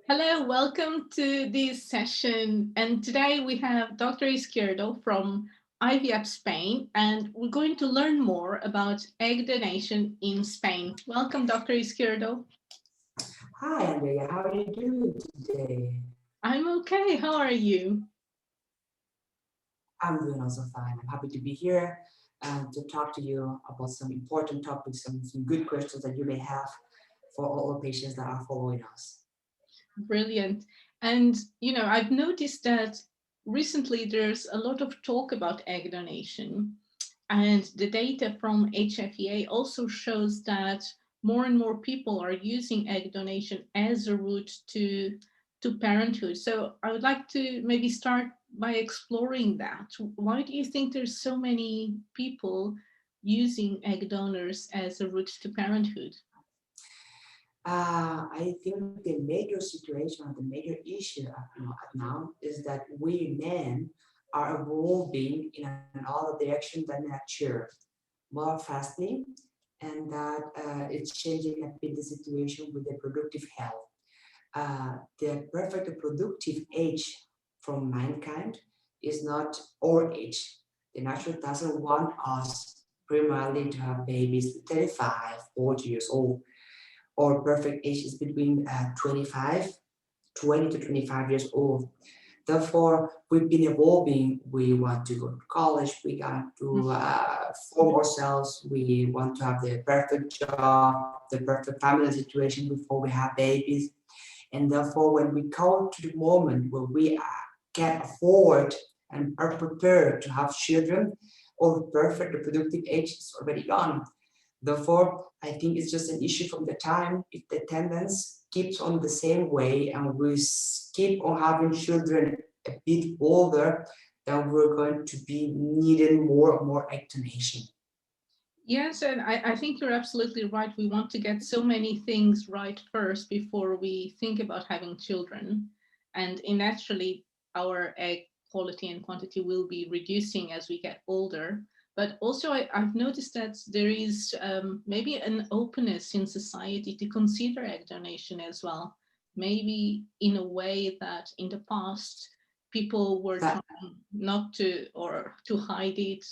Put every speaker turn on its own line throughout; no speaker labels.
Hello, welcome to this session. And today we have Dr. Izquierdo from IVF Spain, and we're going to learn more about egg donation in Spain. Welcome, Dr. Izquierdo.
Hi, Andrea. How are you doing today?
I'm okay. How are you?
I'm doing also fine. I'm happy to be here and to talk to you about some important topics, some good questions that you may have for all the patients that are following us.
Brilliant. And, I've noticed that recently there's a lot of talk about egg donation. And the data from HFEA also shows that more and more people are using egg donation as a route to parenthood. So I would like to maybe start by exploring that. Why do you think there's so many people using egg donors as a route to parenthood?
I think the major situation, the major issue at now is that we men are evolving in another direction than nature, more fastly, and that it's changing a bit the situation with the productive health. The perfect productive age from mankind is not our age. The nature doesn't want us primarily to have babies 35, 40 years old. Our perfect age is between 20 to 25 years old. Therefore, we've been evolving. We want to go to college. We got to form ourselves. We want to have the perfect job, the perfect family situation before we have babies. And therefore, when we come to the moment where we can afford and are prepared to have children, our perfect reproductive age is already gone. Therefore, I think it's just an issue from the time if the tendency keeps on the same way and we keep on having children a bit older, then we're going to be needing more and more egg donation.
Yes, and I think you're absolutely right. We want to get so many things right first before we think about having children. And naturally, our egg quality and quantity will be reducing as we get older. But also, I've noticed that there is maybe an openness in society to consider egg donation as well. Maybe in a way that in the past, people were
That
trying not to or to hide it.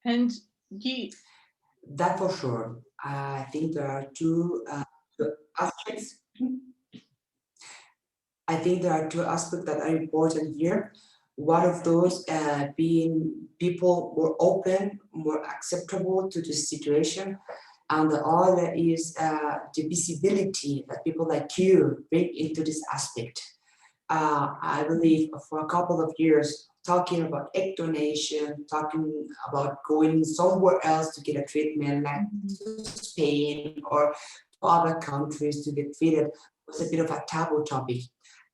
And you,
that for sure. I think there are two aspects. I think there are two aspects that are important here. One of those being people more open, more acceptable to the situation, and the other is the visibility that people like you bring into this aspect. I believe for a couple of years, talking about egg donation, talking about going somewhere else to get a treatment, like to Spain or to other countries to get treated, was a bit of a taboo topic.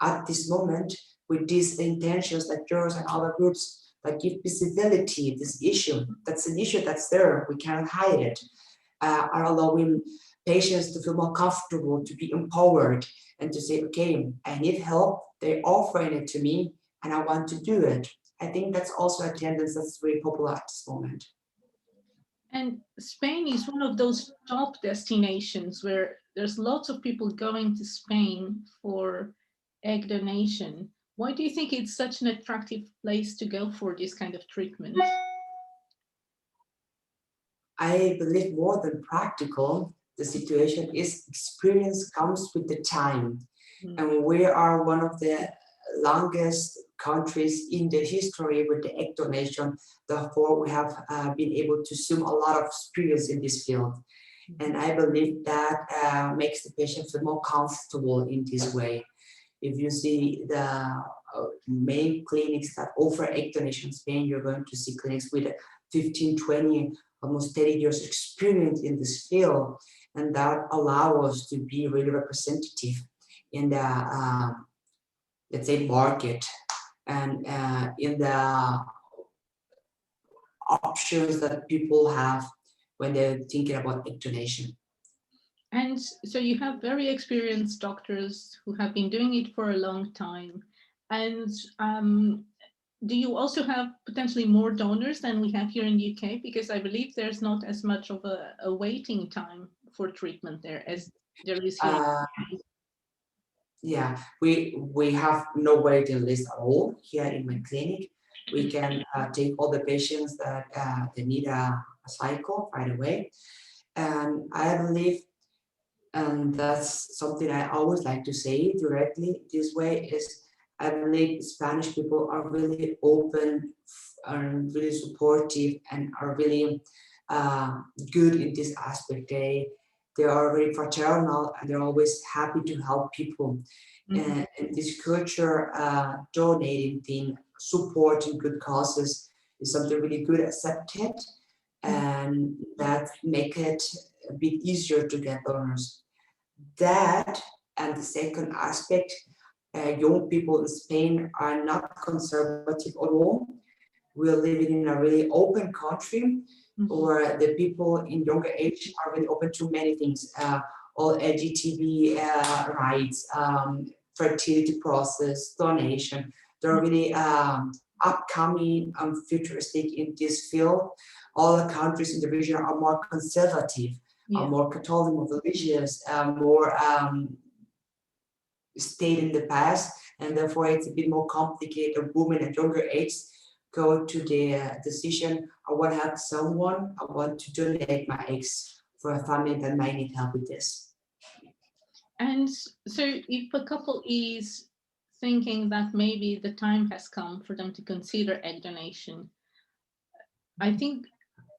At this moment, with these intentions like yours and other groups that give visibility this issue, that's an issue that's there, we cannot hide it, are allowing patients to feel more comfortable, to be empowered, and to say, okay, I need help, they're offering it to me, and I want to do it. I think that's also a tendency that's very popular at this moment.
and Spain is one of those top destinations where there's lots of people going to Spain for egg donation. Why do you think it's such an attractive place to go for this kind of treatment?
I believe more than practical, the situation is experience comes with the time.
Mm.
And we are one of the longest countries in the history with the egg donation. Therefore, we have been able to assume a lot of experience in this field. And I believe that makes the patient feel more comfortable in this way. If you see the main clinics that offer egg donation in Spain, you're going to see clinics with 15, 20, almost 30 years experience in this field. And that allow us to be really representative in the, let's say, market and in the options that people have when they're thinking about egg donation.
And so you have very experienced doctors who have been doing it for a long time. And do you also have potentially more donors than we have here in the UK? Because I believe there's not as much of a waiting time for treatment there as there is here.
Uh, yeah, we have no waiting list at all here in my clinic. We can take all the patients that they need a cycle right away. And I believe, and that's something I always like to say directly this way, is I believe Spanish people are really open and really supportive and are really uh, good in this aspect. They are very fraternal and they're always happy to help people.
Mhm.
And this culture, donating thing, supporting good causes is something really good accepted, and that make it a bit easier to get donors. That and the second aspect, young people in Spain are not conservative at all. We're living in a really open country
Mhm.
where the people in younger age are really open to many things, all LGBT rights, fertility process, donation. They're really upcoming and futuristic in this field. All the countries in the region are more conservative, are
Yeah.
more Catholic, more religious, more stayed in the past, and therefore it's a bit more complicated. Women at younger age go to the decision: I want to help someone. I want to donate my eggs for a family that might need help with this.
And so if a couple is thinking that maybe the time has come for them to consider egg donation, I think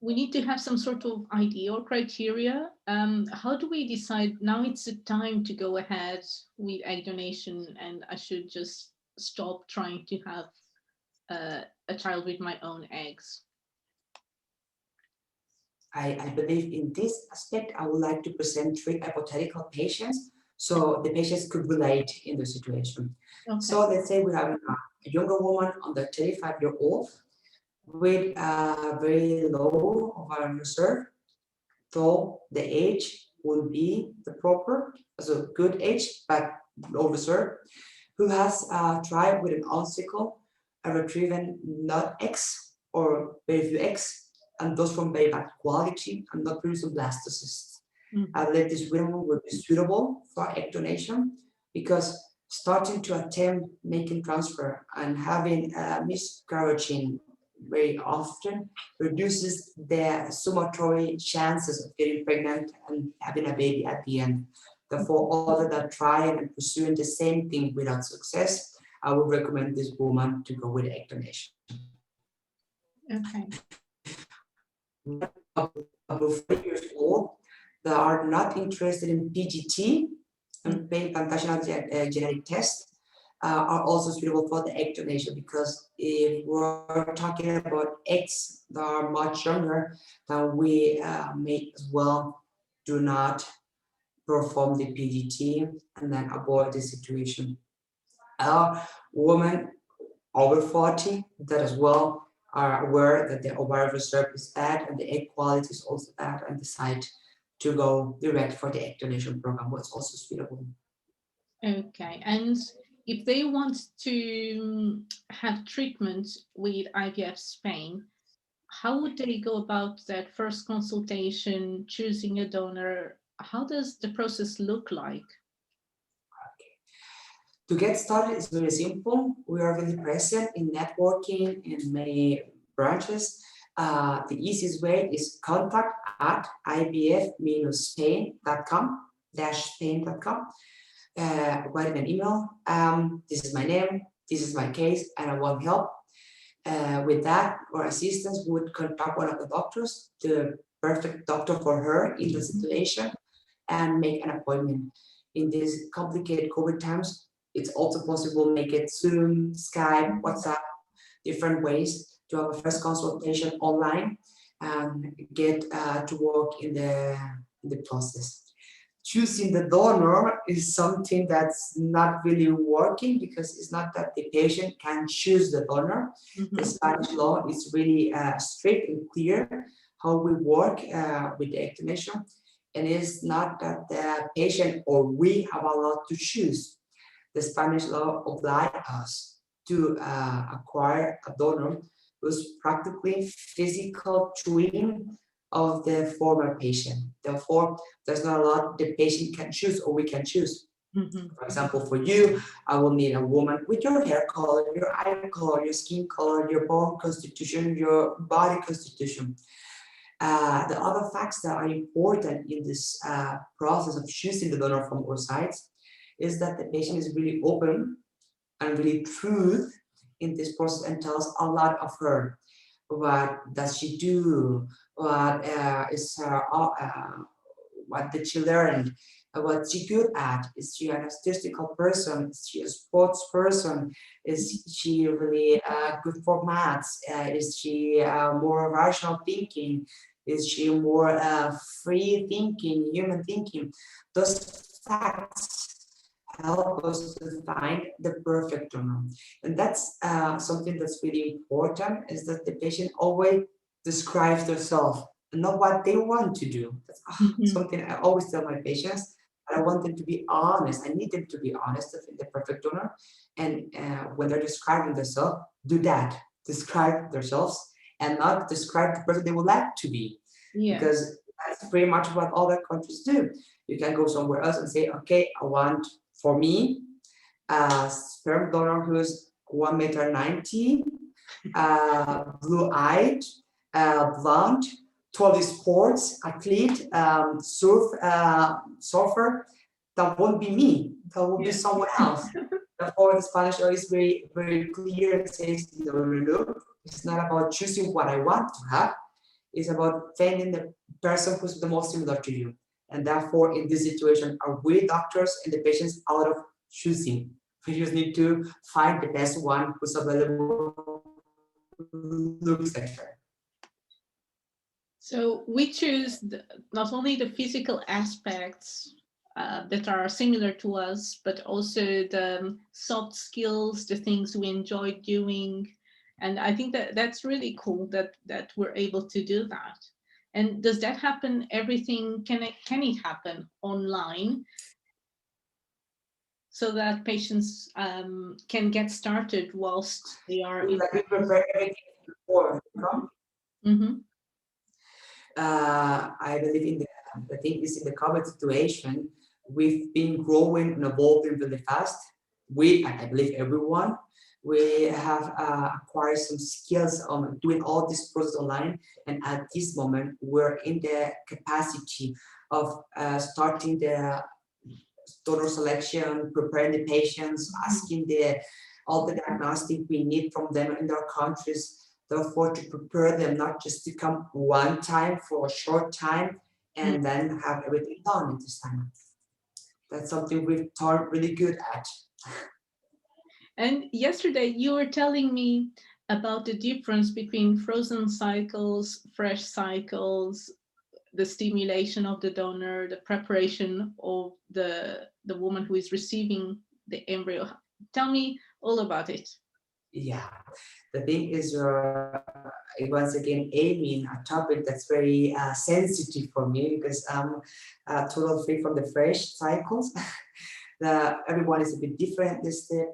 we need to have some sort of idea or criteria. How do we decide now it's the time to go ahead with egg donation and I should just stop trying to have a child with my own eggs?
I believe in this aspect, I would like to present three hypothetical patients so the patients could relate in the situation.
Okay.
So let's say we have a younger woman under 35-year-old with a very low ovarian reserve, though the age would be the proper, so good age, but low reserve, who has tried with an icicle, a retrieving not X or very few X, and those from very bad quality and not producing blastocysts.
Mhm.
I believe this women would be suitable for egg donation because starting to attempt making transfer and having miscarriaging very often reduces their summatory chances of getting pregnant and having a baby at the end. Therefore, all that are trying and pursuing the same thing without success, I would recommend this woman to go with egg donation.
Okay.
Above 4 years old that are not interested in PGT
Mm.
and pain plantational genetic test are also suitable for the egg donation, because if we're talking about eggs that are much younger, then we may as well do not perform the PGT and then avoid the situation. Women over 40 that as well are aware that the ovarian reserve is bad and the egg quality is also bad and decide to go direct for the egg donation program, what's also suitable.
Okay. And if they want to have treatment with IVF Spain, how would they go about that first consultation, choosing a donor? How does the process look like?
To get started, it's very simple. We are really present in networking in many branches. The easiest way is contact at ivf-spain.com, spain.com. Write an email. This is my name, this is my case, and I want help. With that, our assistants would contact one of the doctors, the perfect doctor for her in the situation, and make an appointment. In these complicated COVID times, it's also possible to make it Zoom, Skype, WhatsApp, different ways to have a first consultation online and get to work in the process. Choosing the donor is something that's not really working because it's not that the patient can choose the donor. The
Mhm.
Spanish law is really strict and clear how we work with the egg donation, and it's not that the patient or we have allowed to choose. The Spanish law obliges us. to acquire a donor who's practically physical twin of the former patient. Therefore, there's not a lot the patient can choose or we can choose. For example, for you, I will need a woman with your hair color, your eye color, your skin color, your bone constitution, your body constitution. The other facts that are important in this process of choosing the donor from all sides is that the patient is really open and really truth in this process and tells a lot of her. What does she do? What is her? What did she learn? What she good at? Is she an statistical person? Is she a sports person? Is she really good for maths? Is she more rational thinking? Is she more free thinking, human thinking? Those facts help us to find the perfect donor. And that's something that's really important is that the patient always describes themselves and not what they want to do. That's something I always tell my patients. I want them to be honest. I need them to be honest to find the perfect donor. And when they're describing themselves, do that. Describe themselves and not describe the person they would like to be.
Yeah.
Because that's pretty much what other countries do. You can go somewhere else and say, okay, I want for me a sperm donor who's 1 meter 90, blue-eyed, blonde, totally sports athlete, surfer. That won't be me. That will be someone else. Therefore, the Spanish law is very, very clear. It says, no, no, no. It's not about choosing what I want to have. It's about finding the person who's the most similar to you. And therefore, in this situation, are we doctors and the patients out of choosing? We just need to find the best one who's available, looks like her.
So we choose not only the physical aspects that are similar to us, but also the soft skills, the things we enjoy doing. And I think that that's really cool that we're able to do that. And does that happen? Everything can it happen online so that patients can get started whilst they are in?
Like we prepare everything before. I believe in the thing is in the COVID situation, we've been growing and evolving really fast. I believe everyone, we have acquired some skills on doing all this process online. And at this moment, we're in the capacity of starting the donor selection, preparing the patients, asking all the diagnostic we need from them in their countries. Therefore, to prepare them not just to come one time for a short time and then have everything done in this time. That's something we've taught really good at.
And yesterday you were telling me about the difference between frozen cycles, fresh cycles, the stimulation of the donor, the preparation of the woman who is receiving the embryo. Tell me all about it.
Yeah, the thing is, once again aiming a topic that's very sensitive for me because I'm totally free from the fresh cycles. Everyone is a bit different. This step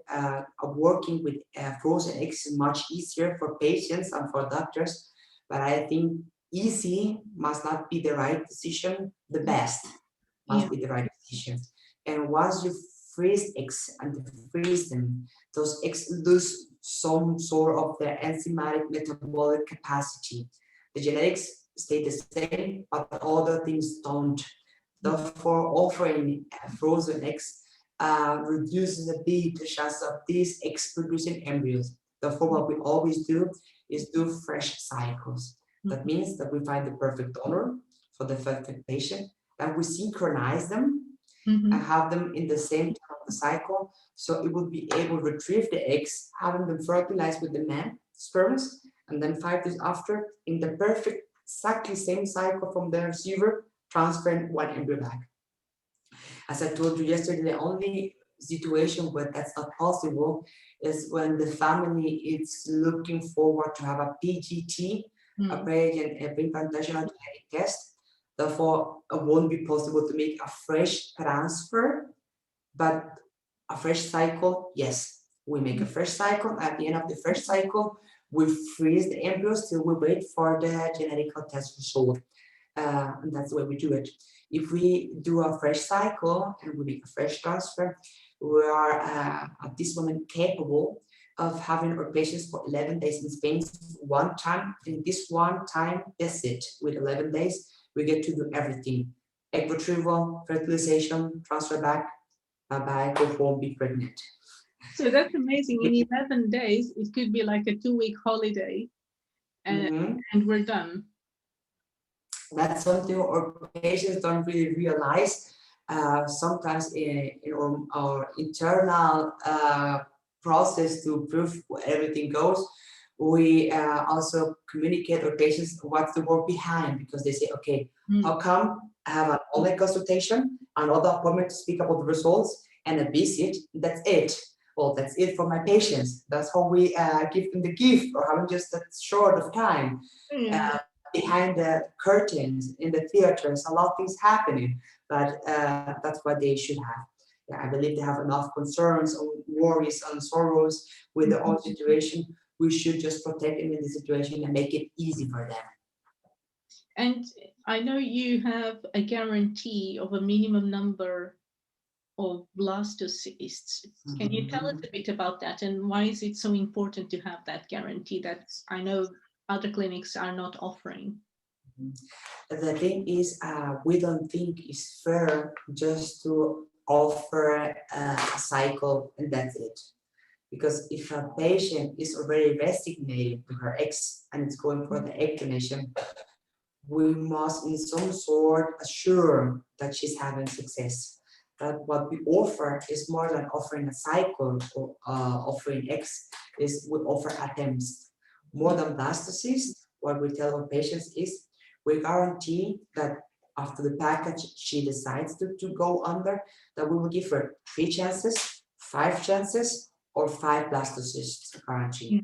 of working with frozen eggs is much easier for patients and for doctors, but I think easy must not be the right decision. The best must be the right decision. And once you freeze eggs and freeze them, those eggs lose some sort of their enzymatic metabolic capacity. The genetics stay the same, but other things don't. Therefore, offering frozen eggs reduces a bit the chance of these eggs producing embryos. Therefore, what we always do is do fresh cycles. That means that we find the perfect donor for the perfect patient, and we synchronize them and have them in the same time of the cycle. So it will be able to retrieve the eggs, having them fertilized with the man sperms, and then 5 days after, in the perfect, exactly same cycle from the receiver, transferring one embryo back. As I told you yesterday, the only situation where that's not possible is when the family is looking forward to have a PGT, a pre-implantational genetic test. Therefore, it won't be possible to make a fresh transfer, but a fresh cycle, yes. We make a first cycle. At the end of the first cycle, we freeze the embryos till we wait for the genetic test result. And that's the way we do it. If we do a fresh cycle and we make a fresh transfer, we are at this moment capable of having our patients for 11 days in Spain one time. In this one time visit with 11 days, we get to do everything. Egg retrieval, fertilization, transfer back, bye-bye, go home, be pregnant.
So that's amazing. In 11 days, it could be like a 2-week holiday and we're done.
That's something our patients don't really realize. Sometimes in our internal process to prove everything goes, we also communicate our patients what's the work behind, because they say, okay, how come I have an online consultation, another appointment to speak about the results, and a visit, that's it. Well, that's it for my patients. That's how we give them the gift, or having just that short of time. Behind the curtains in the theaters, a lot of things happening, but that's what they should have. Yeah, I believe they have enough concerns, or worries, and sorrows with their own situation. We should just protect them in the situation and make it easy for them.
And I know you have a guarantee of a minimum number of blastocysts. Can you tell us a bit about that, and why is it so important to have that guarantee that I know other clinics are not offering?
The thing is, we don't think it's fair just to offer a cycle and that's it. Because if a patient is already resignated to her eggs and it's going for the egg donation, we must in some sort assure that she's having success. That what we offer is more than offering a cycle or offering eggs, is we offer attempts. More than blastocysts, what we tell our patients is we guarantee that after the package she decides to go under, that we will give her 3 chances, 5 chances, or 5 blastocysts guarantee.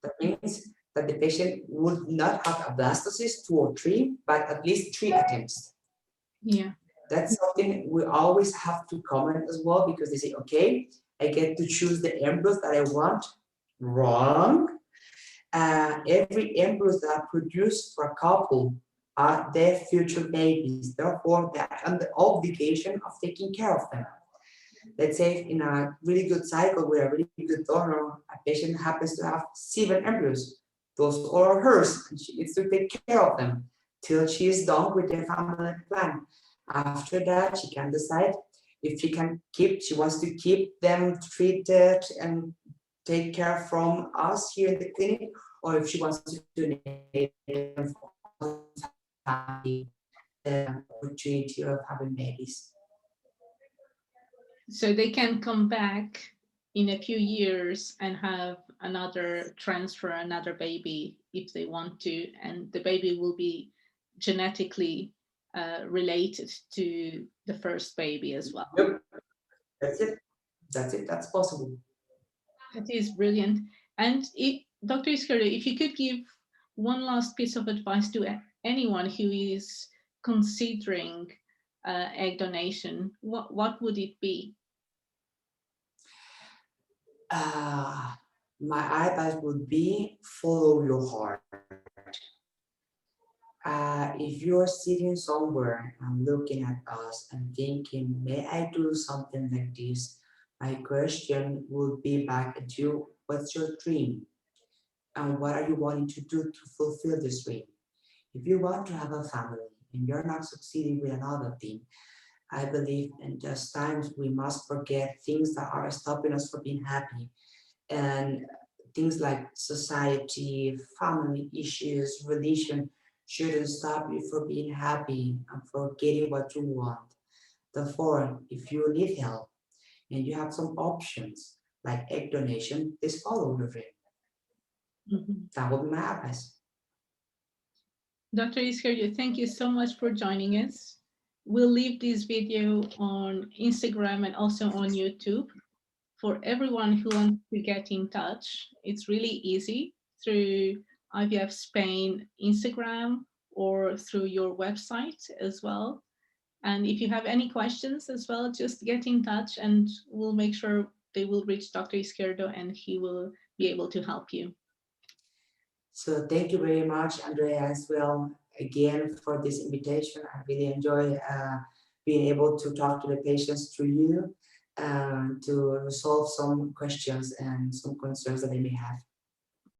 That means that the patient would not have a blastocyst 2 or 3, but at least 3 attempts.
Yeah.
That's something we always have to comment as well, because they say, okay, I get to choose the embryos that I want. Wrong. Every embryos that are produced for a couple are their future babies. Therefore, they are under obligation of taking care of them. Let's say in a really good cycle with a really good donor, a patient happens to have 7 embryos. Those are hers, and she needs to take care of them till she is done with the family plan. After that, she can decide if she wants to keep them treated and take care from us here in the clinic, or if she wants to donate them for the opportunity of having babies.
So they can come back in a few years and have another transfer, another baby if they want to, and the baby will be genetically related to the first baby as well.
Yep, that's it. That's possible.
That is brilliant. And Dr. Iscardi, if you could give one last piece of advice to anyone who is considering egg donation, what would it be?
My advice would be follow your heart. If you're sitting somewhere and looking at us and thinking, may I do something like this? My question would be back at you, what's your dream? And what are you wanting to do to fulfill this dream? If you want to have a family and you're not succeeding with another thing, I believe in those times we must forget things that are stopping us from being happy. And things like society, family issues, religion shouldn't stop you from being happy and for getting what you want. Therefore, if you need help and you have some options like egg donation, just follow your dream. That would be my advice.
Dr. Iscardi, thank you so much for joining us. We'll leave this video on Instagram and also on YouTube. For everyone who wants to get in touch, it's really easy through IVF Spain Instagram or through your website as well. And if you have any questions as well, just get in touch and we'll make sure they will reach Dr. Izquierdo and he will be able to help you.
So thank you very much, Andrea, as well, again, for this invitation. I really enjoy being able to talk to the patients through you to resolve some questions and some concerns that they may have.